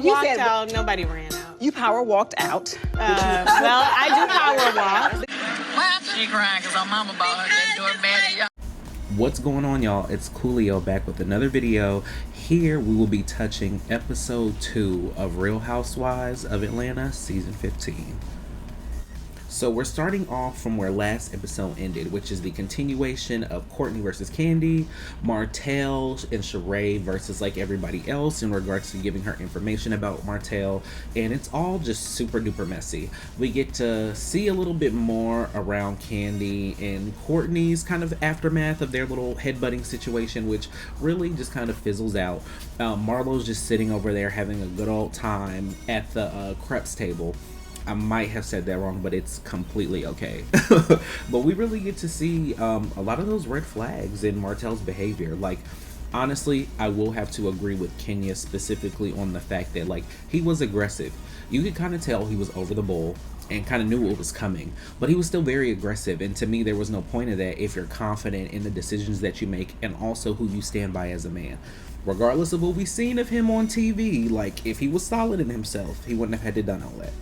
Walked out, nobody ran out. You power walked out. Well, I do power walk. She crying because her mama bought her that door bad. What's going on, y'all? It's Coolio back with another video. Here we will be touching episode 2 of Real Housewives of Atlanta season 15. So we're starting off from where last episode ended, which is the continuation of Courtney versus Kandi, Martell and Sheree versus like everybody else in regards to giving her information about Martell, and it's all just super duper messy. We get to see a little bit more around Kandi and Courtney's kind of aftermath of their little headbutting situation, which really just kind of fizzles out. Marlo's just sitting over there having a good old time at the crepes table. I might have said that wrong, but it's completely okay. But we really get to see a lot of those red flags in Martell's behavior. Like, honestly, I will have to agree with Kenya specifically on the fact that, like, he was aggressive. You could kind of tell he was over the bull and kind of knew what was coming, but he was still very aggressive. And to me, there was no point of that if you're confident in the decisions that you make and also who you stand by as a man. Regardless of what we've seen of him on TV, like, if he was solid in himself, he wouldn't have had to done all that.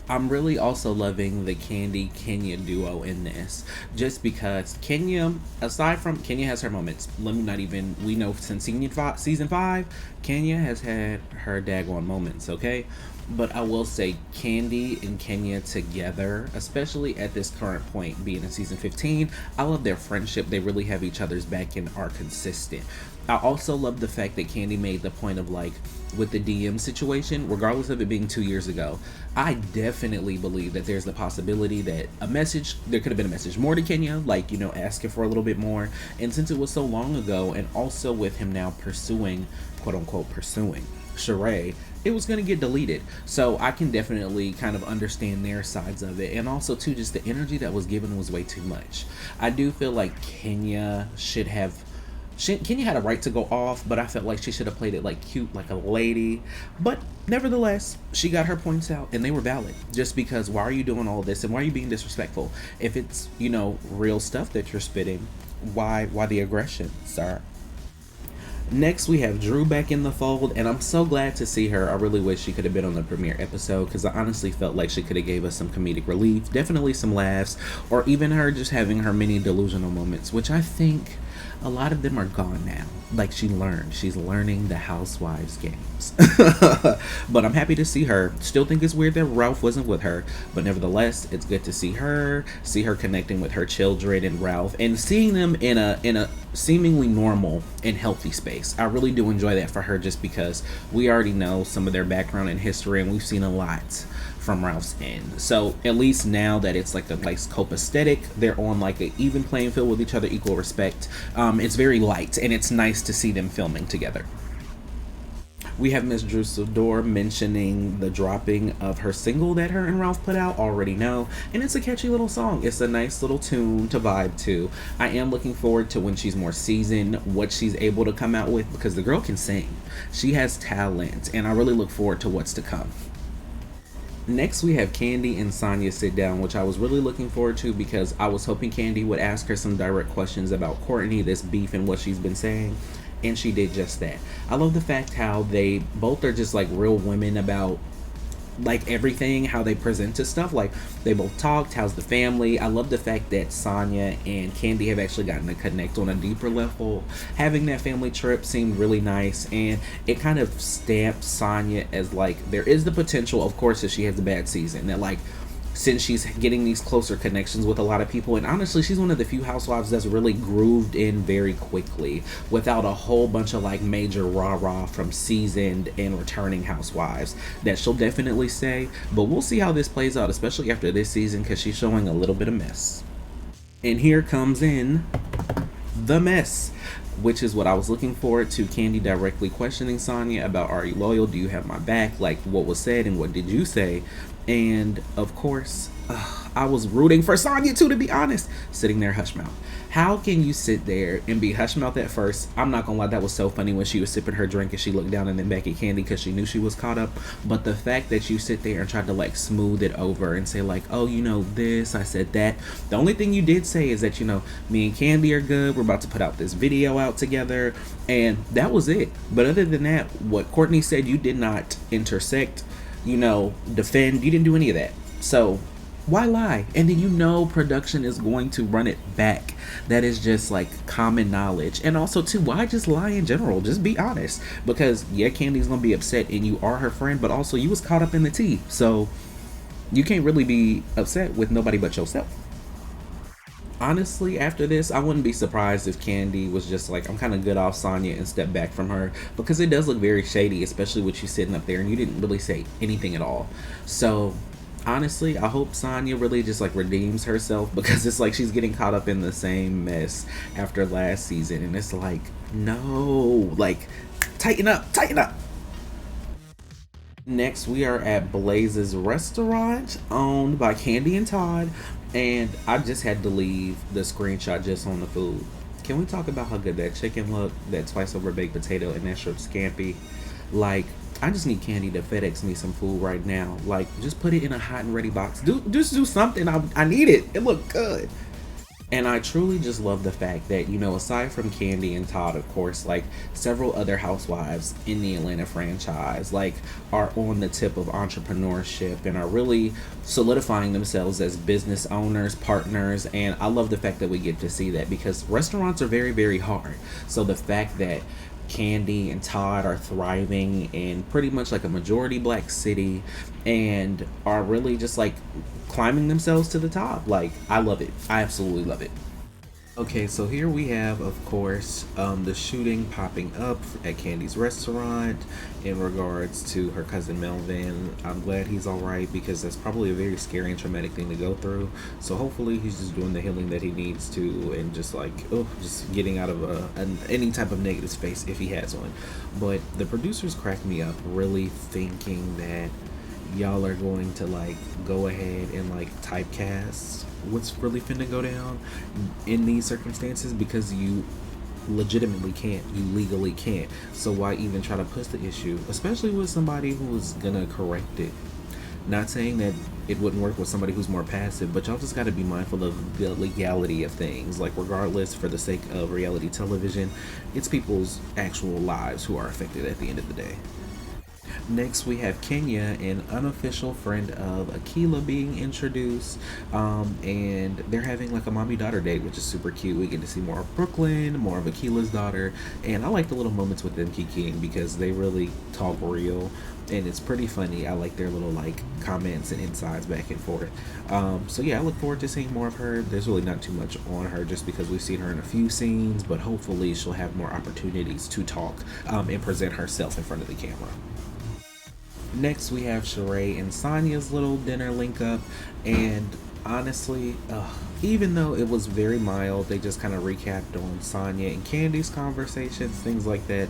I'm really also loving the Kandi-Kenya duo in this, just because Kenya, aside from Kenya has her moments, we know since season 5, Kenya has had her daggone moments, okay? But I will say Kandi and Kenya together, especially at this current point being in season 15, I love their friendship. They really have each other's back and are consistent. I also love the fact that Kandi made the point of, like, with the DM situation, regardless of it being 2 years ago, I definitely believe that there's the possibility that there could have been a message more to Kenya, like, you know, asking for a little bit more. And since it was so long ago, and also with him now pursuing, quote unquote, pursuing Sheree, it was going to get deleted. So I can definitely kind of understand their sides of it. And also, too, just the energy that was given was way too much. I do feel like Kenya had a right to go off, but I felt like she should have played it like cute, like a lady. But nevertheless, she got her points out and they were valid. Just because, why are you doing all this and why are you being disrespectful? If it's, you know, real stuff that you're spitting, why the aggression, sir? Next, we have Drew back in the fold, and I'm so glad to see her. I really wish she could have been on the premiere episode, because I honestly felt like she could have gave us some comedic relief, definitely some laughs, or even her just having her mini delusional moments, which I think a lot of them are gone now. Like, she's learning the housewives games. But I'm happy to see her. Still think it's weird that Ralph wasn't with her, but nevertheless, it's good to see her connecting with her children and Ralph, and seeing them in a seemingly normal and healthy space. I really do enjoy that for her, just because we already know some of their background and history, and we've seen a lot from Ralph's end. So at least now that it's like a nice copacetic, they're on like an even playing field with each other, equal respect. It's very light, and it's nice to see them filming together. We have Miss Drew Sidor mentioning the dropping of her single that her and Ralph put out, already know, and it's a catchy little song. It's a nice little tune to vibe to. I am looking forward to when she's more seasoned, what she's able to come out with, because the girl can sing. She has talent, and I really look forward to what's to come. Next, we have Kandi and Sonya sit down, which I was really looking forward to, because I was hoping Kandi would ask her some direct questions about Courtney, this beef, and what she's been saying, and she did just that. I love the fact how they both are just like real women about like everything, how they present to stuff. Like, they both talked, how's the family. I love the fact that Sonya and Kandi have actually gotten to connect on a deeper level. Having that family trip seemed really nice, and it kind of stamped Sonya as like, there is the potential, of course, if she has a bad season, that like, since she's getting these closer connections with a lot of people, and honestly, she's one of the few housewives that's really grooved in very quickly without a whole bunch of like major rah-rah from seasoned and returning housewives, that she'll definitely stay. But we'll see how this plays out, especially after this season, because she's showing a little bit of mess. And here comes in the mess, which is what I was looking forward to. Kandi directly questioning Sonya about, are you loyal? Do you have my back? Like, what was said and what did you say? And of course, I was rooting for Sonya too, to be honest. Sitting there hush mouth. How can you sit there and be hush mouth at first? I'm not gonna lie, that was so funny when she was sipping her drink and she looked down and then back at Kandi because she knew she was caught up. But the fact that you sit there and try to like smooth it over and say like, oh, you know this, I said that. The only thing you did say is that, you know, me and Kandi are good. We're about to put out this video out together, and that was it. But other than that, what Courtney said, you did not intersect, defend. You didn't do any of that. So why lie? And then production is going to run it back. That is just like common knowledge. And also too, why just lie in general? Just be honest. Because yeah, Candy's gonna be upset and you are her friend, but also you was caught up in the tea. So you can't really be upset with nobody but yourself. Honestly, after this, I wouldn't be surprised if Candy was just like, I'm kind of good off Sonya and step back from her, because it does look very shady, especially with you sitting up there and you didn't really say anything at all. So honestly, I hope Sonya really just like redeems herself, because it's like she's getting caught up in the same mess after last season, and it's like, no, like tighten up, tighten up. Next, we are at Blaze's restaurant, owned by Candy and Todd, and I just had to leave the screenshot just on the food. Can we talk about how good that chicken looked, that twice over baked potato, and that shrimp scampi? Like, I just need Candy to FedEx me some food right now. Like, just put it in a hot and ready box. Just do something. I need it. It looked good. And I truly just love the fact that, aside from Candy and Todd, of course, like several other housewives in the Atlanta franchise, like, are on the tip of entrepreneurship and are really solidifying themselves as business owners, partners. And I love the fact that we get to see that, because restaurants are very, very hard. So the fact that Candy and Todd are thriving in pretty much like a majority black city and are really just like climbing themselves to the top. Like, I love it. I absolutely love it. Okay, so here we have, of course, the shooting popping up at Candy's restaurant in regards to her cousin Melvin. I'm glad he's all right, because that's probably a very scary and traumatic thing to go through. So hopefully he's just doing the healing that he needs to, and just like, just getting out of any type of negative space if he has one. But the producers cracked me up, really thinking that y'all are going to like go ahead and like typecast what's really finna go down in these circumstances, because you legitimately can't, you legally can't. So why even try to push the issue, especially with somebody who's gonna correct it? Not saying that it wouldn't work with somebody who's more passive, but y'all just got to be mindful of the legality of things. Like, regardless, for the sake of reality television, it's people's actual lives who are affected at the end of the day. Next, we have Kenya, an unofficial friend of Akila, being introduced, and they're having like a mommy-daughter date, which is super cute. We get to see more of Brooklyn, more of Akila's daughter, and I like the little moments with them kikiing, because they really talk real, and it's pretty funny. I like their little like comments and insides back and forth. So yeah, I look forward to seeing more of her. There's really not too much on her, just because we've seen her in a few scenes, but hopefully she'll have more opportunities to talk and present herself in front of the camera. Next, we have Sheree and Sonya's little dinner link up, and honestly, even though it was very mild, they just kind of recapped on Sonya and Candy's conversations, things like that.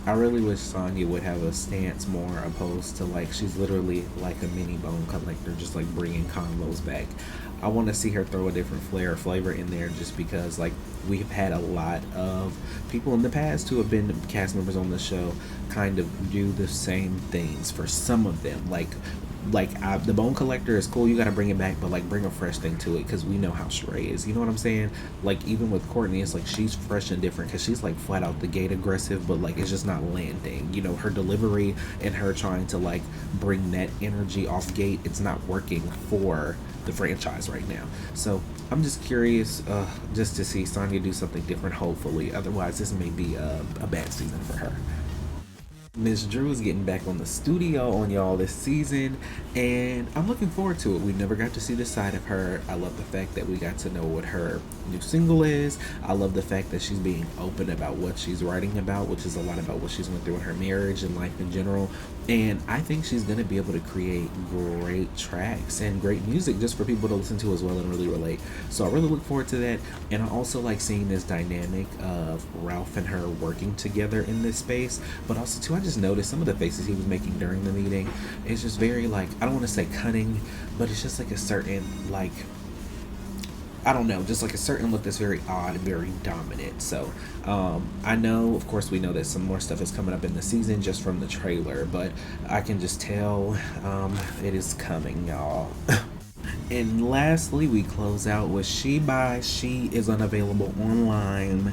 I really wish Sonya would have a stance more opposed to like, she's literally like a mini bone collector, just like bringing combos back. I want to see her throw a different flavor in there, just because like we've had a lot of people in the past who have been cast members on the show kind of do the same things for some of them. The bone collector is cool, you got to bring it back, but like bring a fresh thing to it, because we know how Sheree is, you know what I'm saying? Like, even with Courtney, it's like she's fresh and different, because she's like flat out the gate aggressive, but like it's just not landing, her delivery and her trying to like bring that energy off gate, it's not working for the franchise right now. So I'm just curious just to see Sonya do something different, hopefully. Otherwise, this may be a bad season for her. Miss Drew is getting back on the studio on y'all this season, and I'm looking forward to it. We never got to see this side of her. I love the fact that we got to know what her new single is. I love the fact that she's being open about what she's writing about, which is a lot about what she's went through in her marriage and life in general. And I think she's going to be able to create great tracks and great music just for people to listen to as well and really relate. So I really look forward to that. And I also like seeing this dynamic of Ralph and her working together in this space. But also, too, I just noticed some of the faces he was making during the meeting. It's just very, like, I don't want to say cunning, but it's just like a certain, like, I don't know, just like a certain look that's very odd and very dominant. So I know, of course, we know that some more stuff is coming up in the season just from the trailer, but I can just tell it is coming, y'all. And lastly, we close out with She is unavailable online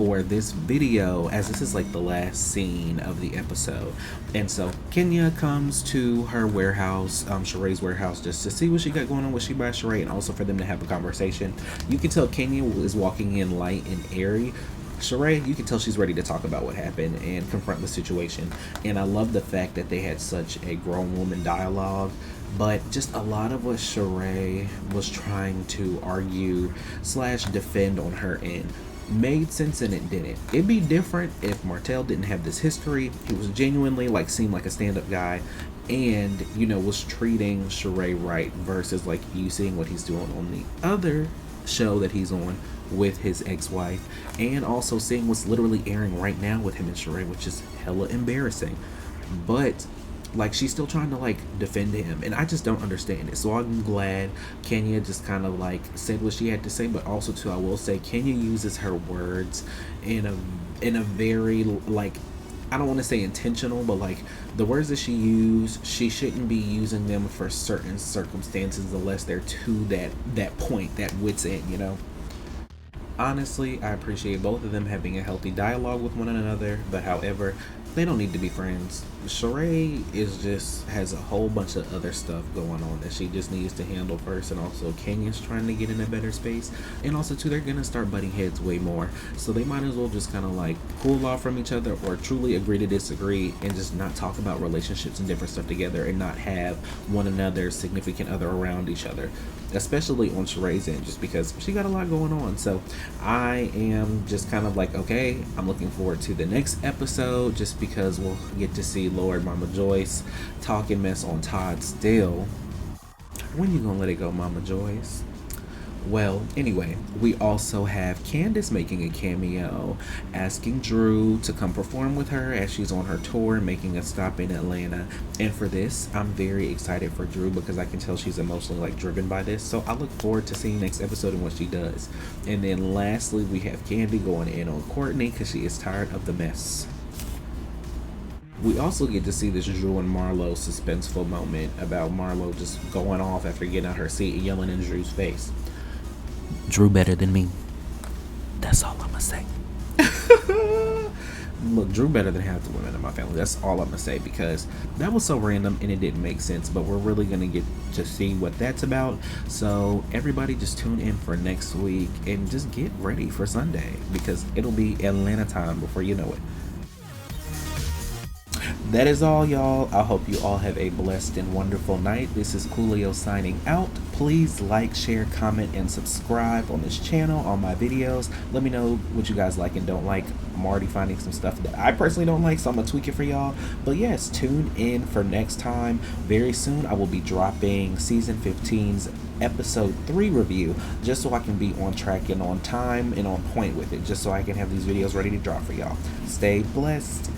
for this video, as this is like the last scene of the episode. And so Kenya comes to her warehouse, Sheree's warehouse, just to see what she got going on, what she buys Sheree, and also for them to have a conversation. You can tell Kenya is walking in light and airy. Sheree, you can tell she's ready to talk about what happened and confront the situation. And I love the fact that they had such a grown woman dialogue, but just a lot of what Sheree was trying to argue / defend on her end made sense and it didn't. It'd be different if Martell didn't have this history. He was genuinely like seemed like a stand-up guy and, you know, was treating Sheree right versus like you seeing what he's doing on the other show that he's on with his ex-wife, and also seeing what's literally airing right now with him and Sheree, which is hella embarrassing. But like she's still trying to like defend him, and I just don't understand it. So I'm glad Kenya just kind of like said what she had to say, but also too I will say Kenya uses her words in a very like, I don't want to say intentional, but like the words that she used, she shouldn't be using them for certain circumstances unless they're to that point, that wit's end, you know. Honestly, I appreciate both of them having a healthy dialogue with one another, but however, they don't need to be friends. Sheree has a whole bunch of other stuff going on that she just needs to handle first, and also Kenya's trying to get in a better space, and also too they're gonna start butting heads way more, so they might as well just kind of like cool off from each other or truly agree to disagree and just not talk about relationships and different stuff together and not have one another's significant other around each other, especially on Sheree's end, just because she got a lot going on. So I am just kind of like, okay, I'm looking forward to the next episode just because we'll get to see Lord Mama Joyce talking mess on Todd still. When you gonna let it go, Mama Joyce? Well, anyway, we also have Candace making a cameo, asking Drew to come perform with her as she's on her tour and making a stop in Atlanta. And for this, I'm very excited for Drew because I can tell she's emotionally like driven by this. So I look forward to seeing next episode and what she does. And then lastly, we have Candy going in on Courtney because she is tired of the mess. We also get to see this Drew and Marlo suspenseful moment about Marlo just going off after getting out her seat and yelling in Drew's face. Drew better than me. That's all I'm gonna say. Look, Drew better than half the women in my family. That's all I'm gonna say, because that was so random and it didn't make sense, but we're really gonna get to see what that's about. So everybody just tune in for next week and just get ready for Sunday, because it'll be Atlanta time before you know it. That is all, y'all. I hope you all have a blessed and wonderful night. This is Coolio signing out. Please like, share, comment, and subscribe on this channel, on my videos. Let me know what you guys like and don't like. I'm already finding some stuff that I personally don't like, so I'm gonna tweak it for y'all. But yes, tune in for next time. Very soon I will be dropping season 15's episode 3 review, just so I can be on track and on time and on point with it, just so I can have these videos ready to drop for y'all. Stay blessed.